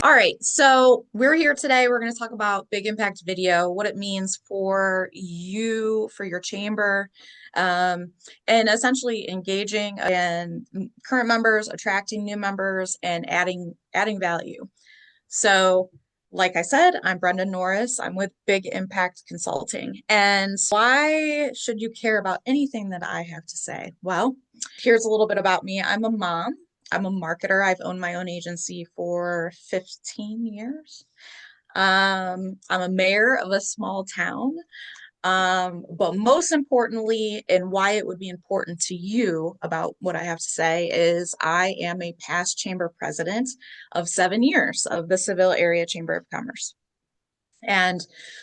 All right, so we're here today. We're going to talk about big impact video, what it means for you, for your chamber, um, and essentially engaging and current members, attracting new members, and adding value. So, like I said, I'm Brenda Norris. I'm with Big Impact Consulting. And why should you care about anything that I have to say? Well, here's a little bit about me. I'm a mom. I'm a marketer. I've owned my own agency for 15 years. I'm a mayor of a small town. But most importantly, and why it would be important to you about what I have to say is I am a past chamber president of 7 years of the Seville Area Chamber of Commerce. And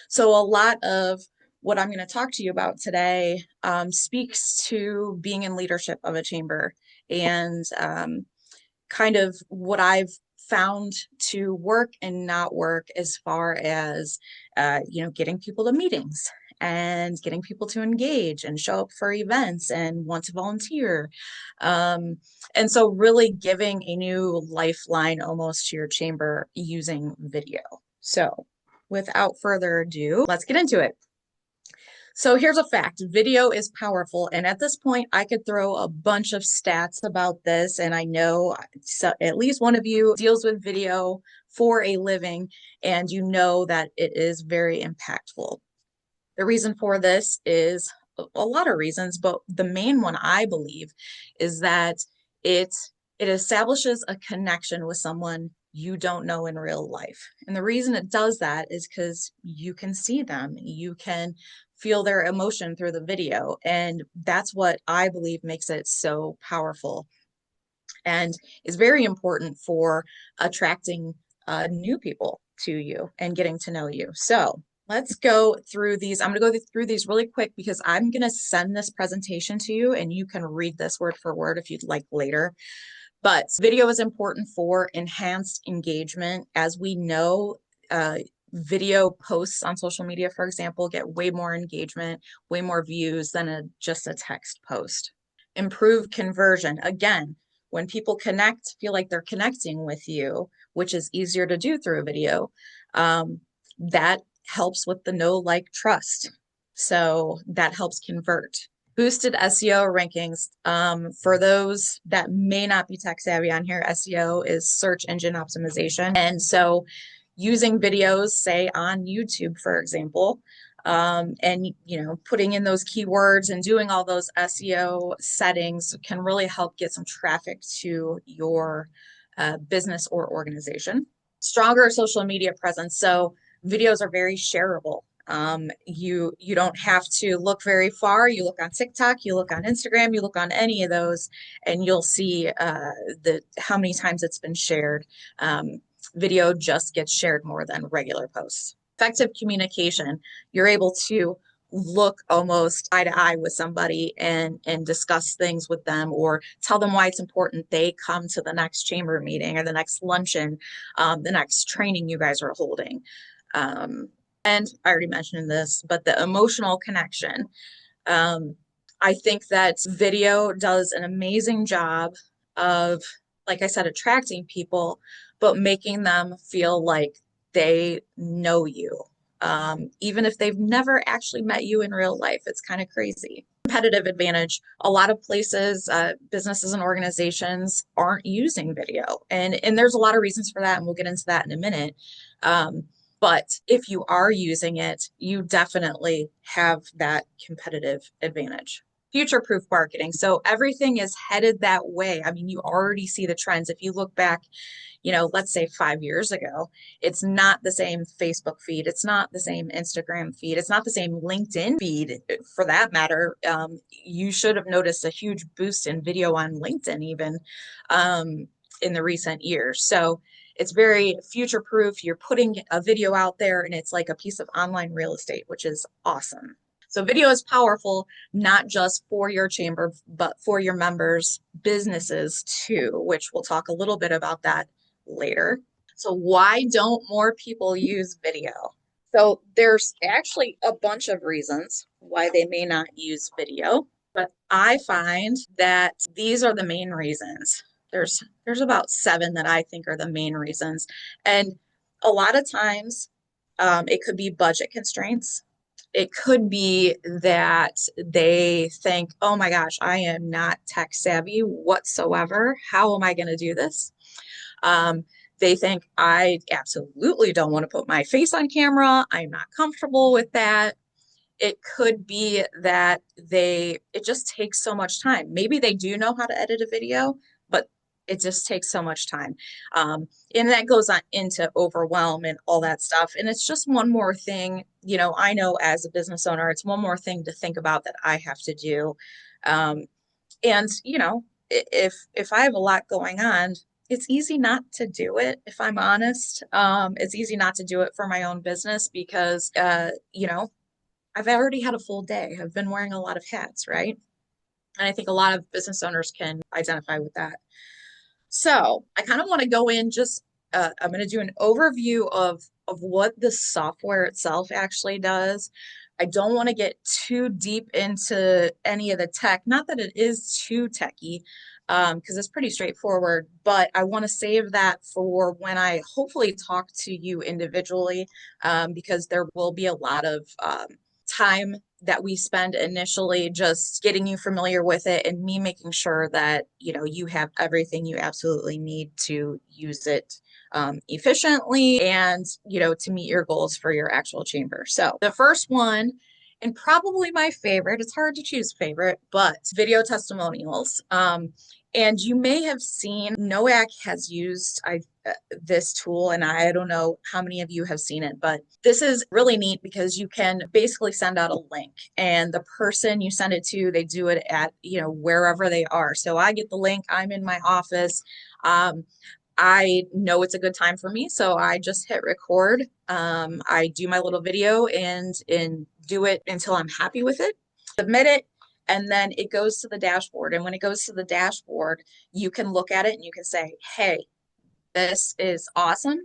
so a lot of what I'm going to talk to you about today speaks to being in leadership of a chamber and kind of what I've found to work and not work as far as getting people to meetings and getting people to engage and show up for events and want to volunteer. And so really giving a new lifeline almost to your chamber using video. So without further ado, let's get into it. So here's a fact, video is powerful. And at this point, I could throw a bunch of stats about this. And I know at least one of you deals with video for a living, and you know that it is very impactful. The reason for this is a lot of reasons, but the main one I believe is that it establishes a connection with someone you don't know in real life. And the reason it does that is because you can see them, you can feel their emotion through the video. And that's what I believe makes it so powerful and is very important for attracting new people to you and getting to know you. So let's go through these. I'm going to go through these really quick because I'm going to send this presentation to you and you can read this word for word if you'd like later. But video is important for enhanced engagement. As we know, video posts on social media, for example, get way more engagement, way more views than just a text post. Improve conversion. Again, when people connect, feel like they're connecting with you, which is easier to do through a video, that helps with the know, like, trust. So that helps convert. Boosted SEO rankings. For those that may not be tech savvy on here, SEO is search engine optimization. And so using videos, say on YouTube, for example, and putting in those keywords and doing all those SEO settings can really help get some traffic to your business or organization. Stronger social media presence. So videos are very shareable. You don't have to look very far. You look on TikTok, you look on Instagram, you look on any of those, and you'll see how many times it's been shared. Video just gets shared more than regular posts. Effective communication. You're able to look almost eye to eye with somebody and discuss things with them or tell them why it's important they come to the next chamber meeting or the next luncheon, the next training you guys are holding. And I already mentioned this, but the emotional connection. I think that video does an amazing job of, like I said, attracting people, but making them feel like they know you. Even if they've never actually met you in real life, it's kind of crazy. Competitive advantage. A lot of places, businesses and organizations aren't using video. And there's a lot of reasons for that, and we'll get into that in a minute. But if you are using it, you definitely have that competitive advantage. Future-proof marketing. So everything is headed that way. I mean, you already see the trends. If you look back, let's say 5 years ago, it's not the same Facebook feed. It's not the same Instagram feed. It's not the same LinkedIn feed for that matter. You should have noticed a huge boost in video on LinkedIn even in the recent years. So it's very future proof. You're putting a video out there and it's like a piece of online real estate, which is awesome. So video is powerful, not just for your chamber, but for your members' businesses too, which we'll talk a little bit about that later. So why don't more people use video? So there's actually a bunch of reasons why they may not use video, but I find that these are the main reasons. There's about seven that I think are the main reasons. And a lot of times, it could be budget constraints. It could be that they think, oh my gosh, I am not tech savvy whatsoever. How am I going to do this? Um, they think I absolutely don't want to put my face on camera. I'm not comfortable with that. It could be that it just takes so much time. Maybe they do know how to edit a video, but it just takes so much time. And that goes on into overwhelm and all that stuff. And it's just one more thing, I know as a business owner, it's one more thing to think about that I have to do. Um, and if I have a lot going on, it's easy not to do it, if I'm honest. It's easy not to do it for my own business because, I've already had a full day. I've been wearing a lot of hats, right? And I think a lot of business owners can identify with that. So I kind of want to go in just, I'm going to do an overview of what the software itself actually does. I don't want to get too deep into any of the tech, not that it is too techy, because it's pretty straightforward, but I want to save that for when I hopefully talk to you individually, because there will be a lot of time that we spend initially just getting you familiar with it and me making sure that you have everything you absolutely need to use it efficiently and to meet your goals for your actual chamber. So the first one, and probably my favorite, it's hard to choose favorite, but video testimonials. And you may have seen NOAC has used this tool, and I don't know how many of you have seen it, but this is really neat because you can basically send out a link, and the person you send it to, they do it at wherever they are. So I get the link, I'm in my office. I know it's a good time for me, so I just hit record. I do my little video and do it until I'm happy with it, submit it, and then it goes to the dashboard. And when it goes to the dashboard, you can look at it and you can say, hey, this is awesome.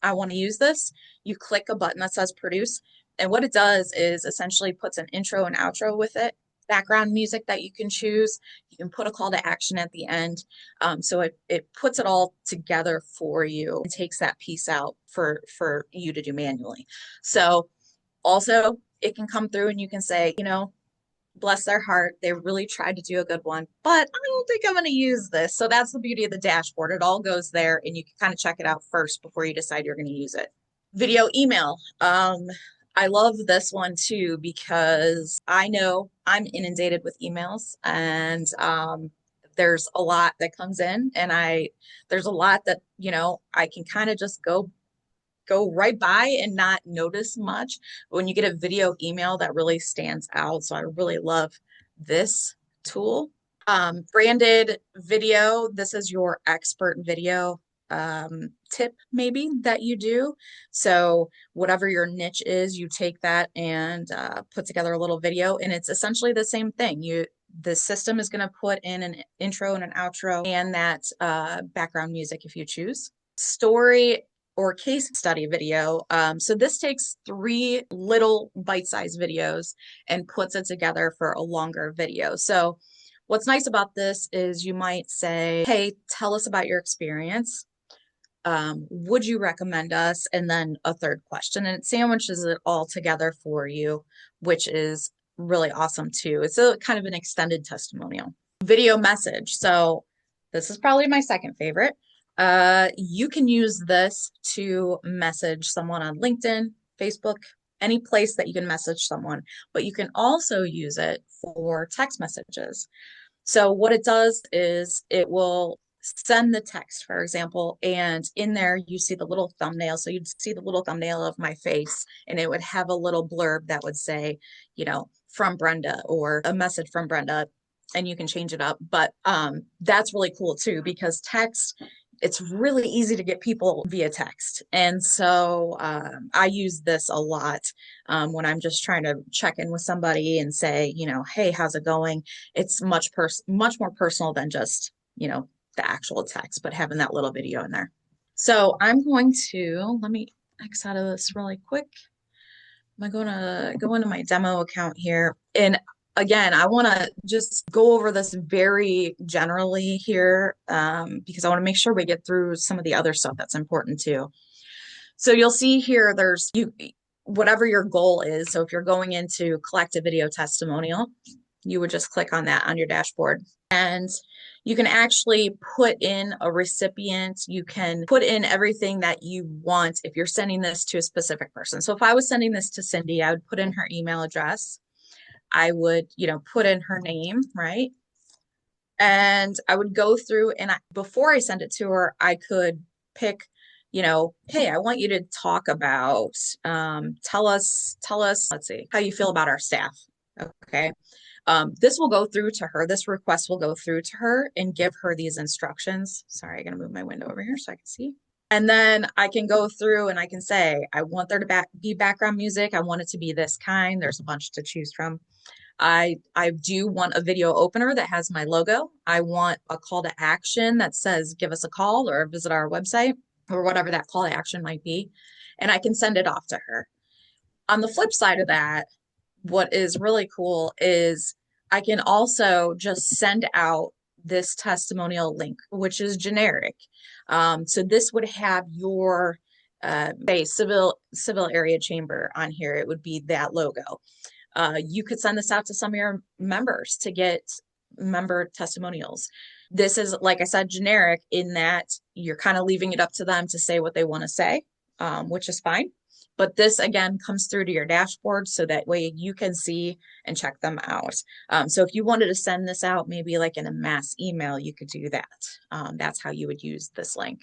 I want to use this. You click a button that says produce. And what it does is essentially puts an intro and outro with it, background music that you can choose. You can put a call to action at the end. So it puts it all together for you and takes that piece out for you to do manually. So also it can come through and you can say, bless their heart, they really tried to do a good one, but I don't think I'm going to use this. So that's the beauty of the dashboard. It all goes there and you can kind of check it out first before you decide you're going to use it. Video email. I love this one too because I know I'm inundated with emails and there's a lot that comes in and there's a lot that, I can kind of just go right by and not notice much. But when you get a video email, that really stands out. So I really love this tool. Branded video, this is your expert video tip maybe that you do. So whatever your niche is, you take that and put together a little video, and it's essentially the same thing. The system is going to put in an intro and an outro and that background music if you choose. Story or case study video. So this takes 3 little bite-sized videos and puts it together for a longer video. So what's nice about this is you might say, hey, tell us about your experience. Would you recommend us? And then a third question, and it sandwiches it all together for you, which is really awesome too. It's a kind of an extended testimonial. Video message. So this is probably my second favorite. You can use this to message someone on LinkedIn, Facebook, any place that you can message someone, but you can also use it for text messages. So what it does is it will send the text, for example, and in there you see the little thumbnail. So you'd see the little thumbnail of my face, and it would have a little blurb that would say, from Brenda or a message from Brenda, and you can change it up. But that's really cool too, because text, it's really easy to get people via text. And so I use this a lot when I'm just trying to check in with somebody and say, hey, how's it going? It's much more personal than just, the actual text, but having that little video in there. So I'm going to, let me X out of this really quick. I'm going to go into my demo account here. And again, I want to just go over this very generally here because I want to make sure we get through some of the other stuff that's important too. So you'll see here, there's you, whatever your goal is. So if you're going into collect a video testimonial, you would just click on that on your dashboard. And you can actually put in a recipient. You can put in everything that you want if you're sending this to a specific person. So if I was sending this to Cindy, I would put in her email address. I would, put in her name, right? And I would go through and before I send it to her, I could pick, hey, I want you to talk about, tell us, let's see, how you feel about our staff. Okay. This will go through to her. This request will go through to her and give her these instructions. Sorry, I'm going to move my window over here so I can see. And then I can go through and I can say, I want there to be background music. I want it to be this kind. There's a bunch to choose from. I do want a video opener that has my logo. I want a call to action that says, give us a call or visit our website or whatever that call to action might be. And I can send it off to her. On the flip side of that, what is really cool is I can also just send out this testimonial link, which is generic. So this would have your say civil area chamber on here. It would be that logo. You could send this out to some of your members to get member testimonials. This is, like I said, generic in that you're kind of leaving it up to them to say what they want to say, which is fine. But this again comes through to your dashboard so that way you can see and check them out. So if you wanted to send this out, maybe like in a mass email, you could do that. That's how you would use this link.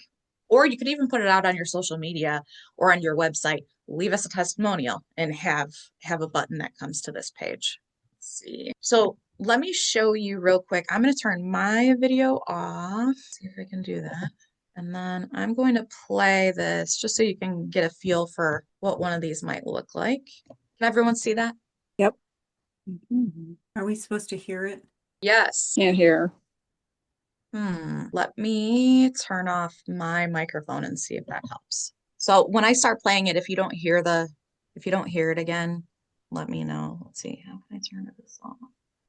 Or you could even put it out on your social media or on your website. Leave us a testimonial and have a button that comes to this page. Let's see. So let me show you real quick. I'm going to turn my video off. See if I can do that. And then I'm going to play this just so you can get a feel for what one of these might look like. Can everyone see that? Yep. Are we supposed to hear it? Yes. Can't hear. Let me turn off my microphone and see if that helps. So when I start playing it, if you don't hear it again, let me know. Let's see. How can I turn this off?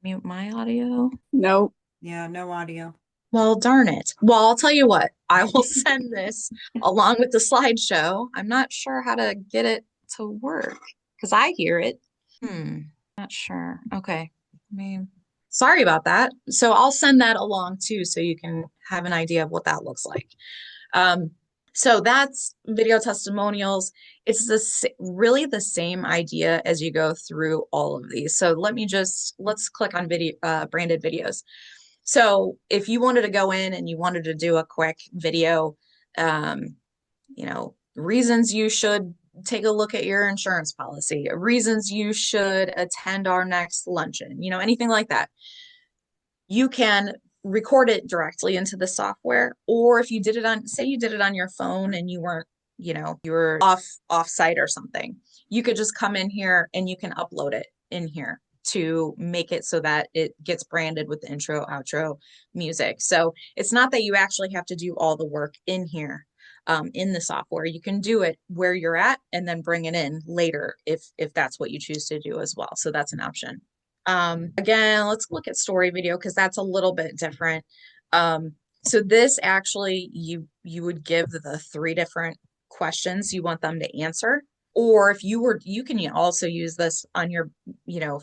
Mute my audio. Nope. Yeah, no audio. Well, darn it. Well, I'll tell you what, I will send this along with the slideshow. I'm not sure how to get it to work because I hear it. Not sure. Okay. Sorry about that. So I'll send that along too so you can have an idea of what that looks like. So that's video testimonials. It's really the same idea as you go through all of these. So let's click on video, branded videos. So if you wanted to go in and you wanted to do a quick video, reasons you should take a look at your insurance policy, reasons you should attend our next luncheon, anything like that. You can record it directly into the software, or if you did it on, say you did it on your phone and you weren't, you were off site or something, you could just come in here and you can upload it in here to make it so that it gets branded with the intro, outro music. So it's not that you actually have to do all the work in here. In the software, you can do it where you're at and then bring it in later if that's what you choose to do as well. So that's an option. Again, let's look at story video because that's a little bit different. So this actually, you would give the 3 different questions you want them to answer. Or if you can also use this on your,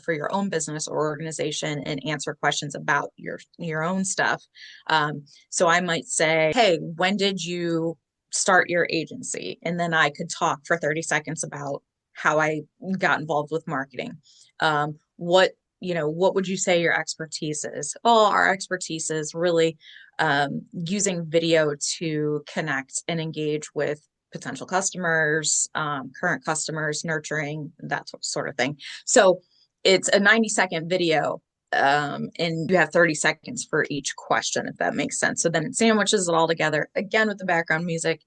for your own business or organization and answer questions about your own stuff. So I might say, hey, when did you start your agency? And then I could talk for 30 seconds about how I got involved with marketing. What would you say your expertise is? Well, our expertise is really using video to connect and engage with potential customers, current customers, nurturing, that sort of thing. So it's a 90-second video and you have 30 seconds for each question, if that makes sense. So then it sandwiches it all together, again, with the background music,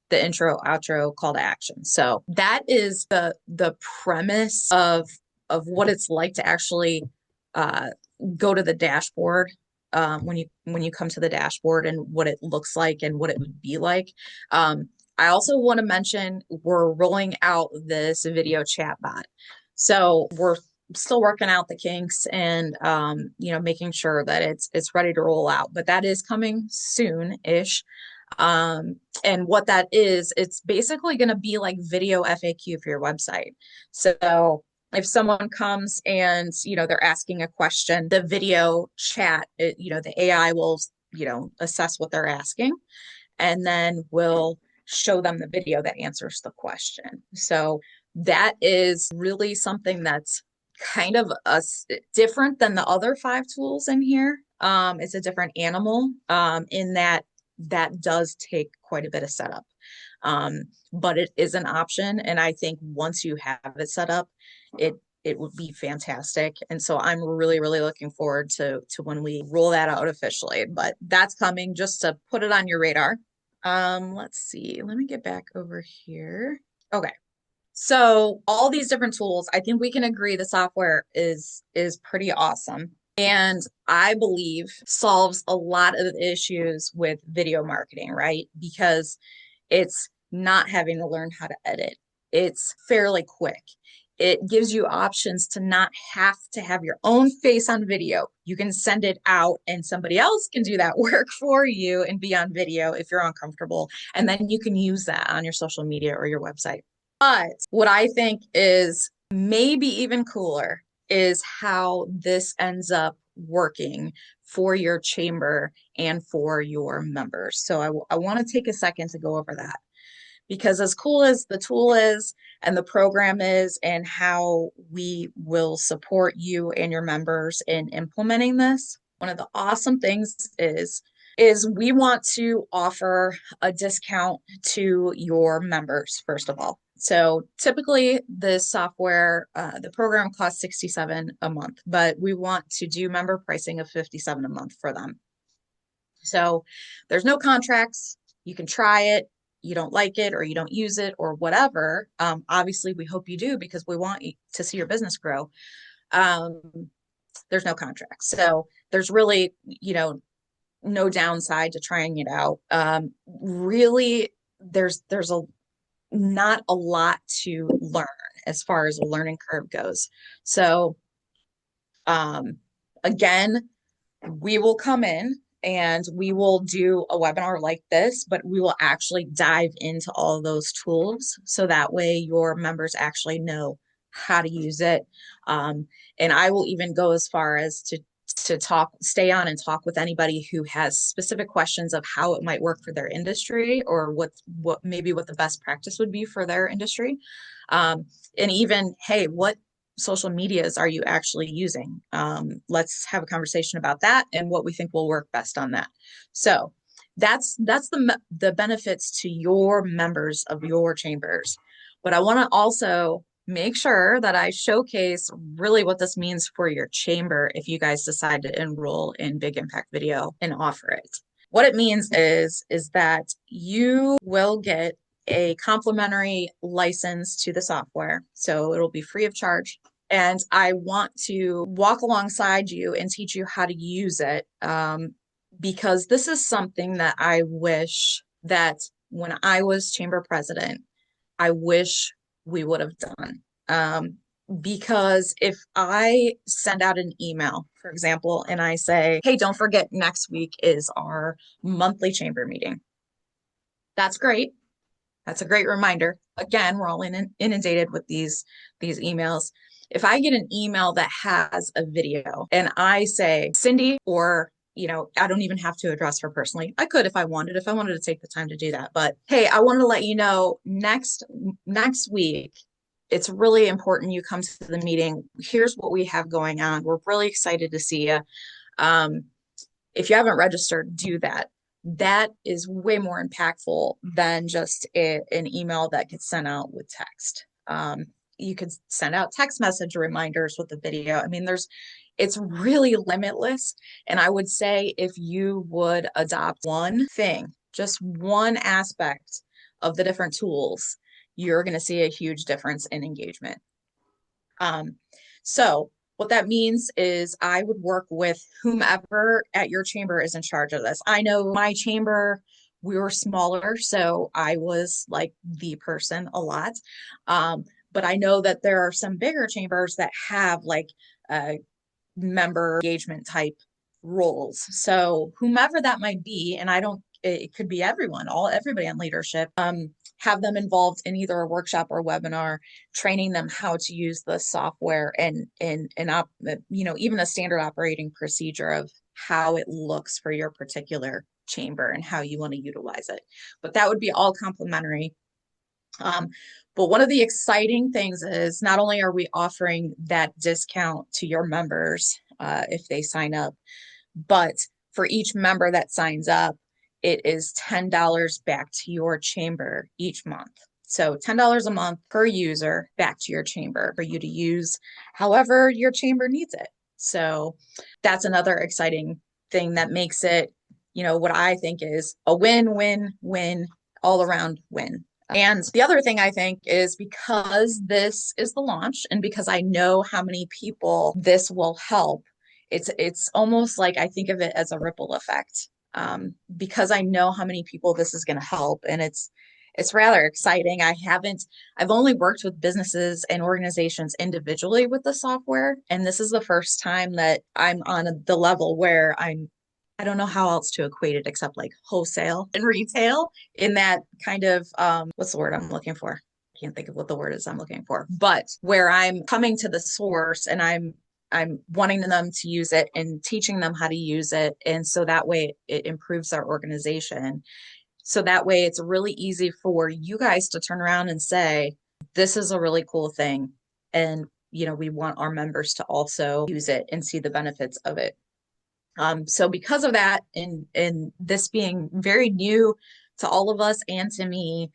the intro, outro, call to action. So that is the premise of what it's like to actually go to the dashboard when you come to the dashboard and what it looks like and what it would be like. I also want to mention we're rolling out this video chat bot. So we're still working out the kinks and making sure that it's ready to roll out. But that is coming soon-ish. And what that is, it's basically going to be like video FAQ for your website. So if someone comes and, they're asking a question, the video chat, the AI will, assess what they're asking and then will show them the video that answers the question. So that is really something that's kind of different than the other five tools in here. It's a different animal in that that does take quite a bit of setup. But it is an option. And I think once you have it set up, it would be fantastic. And so I'm really, really looking forward to when we roll that out officially. But that's coming, just to put it on your radar. Let's see. Let me get back over here. Okay. So all these different tools, I think we can agree the software is pretty awesome. And I believe solves a lot of the issues with video marketing, right? Because it's not having to learn how to edit. It's fairly quick. It gives you options to not have to have your own face on video. You can send it out and somebody else can do that work for you and be on video if you're uncomfortable. And then you can use that on your social media or your website. But what I think is maybe even cooler is how this ends up working for your chamber and for your members. So I want to take a second to go over that, because as cool as the tool is and the program is and how we will support you and your members in implementing this, one of the awesome things is we want to offer a discount to your members, first of all. So typically the software, the program costs $67 a month, but we want to do member pricing of $57 a month for them. So there's no contracts. You can try it. You don't like it or you don't use it or whatever. Obviously, we hope you do because we want you to see your business grow. There's no contract. So there's really, no downside to trying it out. Really, there's not a lot to learn as far as a learning curve goes. So again, we will come in and we will do a webinar like this, but we will actually dive into all of those tools so that way your members actually know how to use it. And I will even go as far as to stay on and talk with anybody who has specific questions of how it might work for their industry or what the best practice would be for their industry. And even, hey, what social medias are you actually using? Let's have a conversation about that and what we think will work best on that. So that's the benefits to your members of your chambers. But I want to also make sure that I showcase really what this means for your chamber if you guys decide to enroll in Big Impact Video and offer it. What it means is that you will get a complimentary license to the software. So it'll be free of charge. And I want to walk alongside you and teach you how to use it, because this is something that I wish that when I was chamber president, I wish we would have done. Because if I send out an email, for example, and I say, hey, don't forget next week is our monthly chamber meeting. That's great. That's a great reminder. Again, we're all inundated with these emails. If I get an email that has a video and I say, Cindy, or I don't even have to address her personally. I could if I wanted to take the time to do that. But hey, I wanted to let you know next week, it's really important you come to the meeting. Here's what we have going on. We're really excited to see you. If you haven't registered, do that. That is way more impactful than just an email that gets sent out with text. You could send out text message reminders with the video. I mean, it's really limitless. And I would say if you would adopt one thing, just one aspect of the different tools, you're going to see a huge difference in engagement. So what that means is I would work with whomever at your chamber is in charge of this. I know my chamber, we were smaller, so I was like the person a lot. But I know that there are some bigger chambers that have like member engagement type roles. So whomever that might be, and I don't, it could be everyone, everybody on leadership, have them involved in either a workshop or webinar, training them how to use the software and even a standard operating procedure of how it looks for your particular chamber and how you want to utilize it. But that would be all complimentary. But one of the exciting things is not only are we offering that discount to your members if they sign up, but for each member that signs up, it is $10 back to your chamber each month. So $10 a month per user back to your chamber for you to use however your chamber needs it. So that's another exciting thing that makes it, what I think is a win-win-win all around win. And the other thing I think is because this is the launch and because I know how many people this will help, it's almost like I think of it as a ripple effect, because I know how many people this is going to help, and it's rather exciting. I've only worked with businesses and organizations individually with the software, and this is the first time that I'm on the level where I don't know how else to equate it except like wholesale and retail in that kind of, what's the word I'm looking for? I can't think of what the word is I'm looking for, but where I'm coming to the source and I'm wanting them to use it and teaching them how to use it. And so that way it improves our organization. So that way it's really easy for you guys to turn around and say, this is a really cool thing. And, we want our members to also use it and see the benefits of it. So because of that, and this being very new to all of us and to me,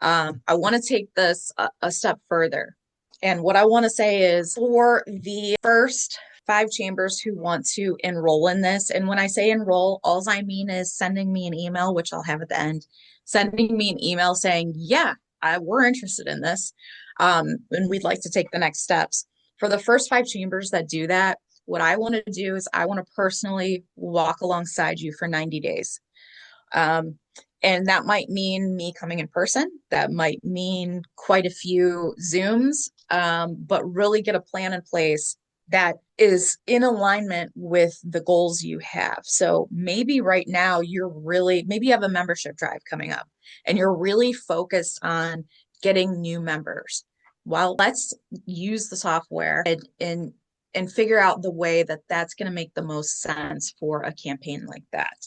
I want to take this a step further. And what I want to say is for the first 5 chambers who want to enroll in this, and when I say enroll, all I mean is sending me an email, which I'll have at the end, sending me an email saying, yeah, we're interested in this, and we'd like to take the next steps. For the first 5 chambers that do that, what I want to do is I want to personally walk alongside you for 90 days. And that might mean me coming in person. That might mean quite a few Zooms, but really get a plan in place that is in alignment with the goals you have. So maybe right now maybe you have a membership drive coming up and you're really focused on getting new members. Well, let's use the software and figure out the way that that's going to make the most sense for a campaign like that.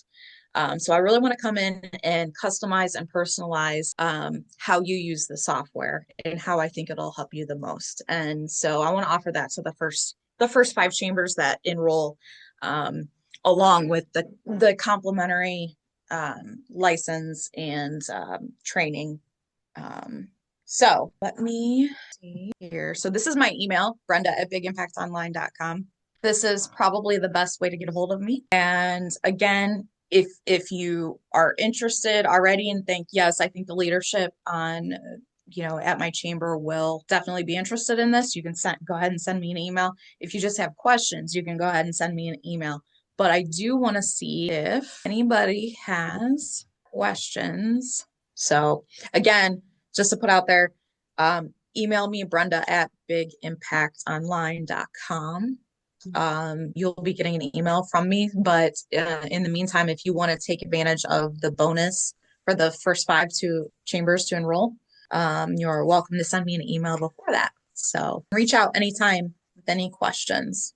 So I really want to come in and customize and personalize how you use the software and how I think it'll help you the most. And so I want to offer that to the first 5 chambers that enroll, along with the complimentary license and training. So let me see here. So this is my email, Brenda@bigimpactonline.com. This is probably the best way to get a hold of me. And again, if you are interested already and think, yes, I think the leadership on, at my chamber will definitely be interested in this, you can go ahead and send me an email. If you just have questions, you can go ahead and send me an email. But I do want to see if anybody has questions. So again, just to put out there, email me, Brenda@bigimpactonline.com. You'll be getting an email from me, but in the meantime, if you want to take advantage of the bonus for the first 5 chambers to enroll, you're welcome to send me an email before that. So reach out anytime with any questions.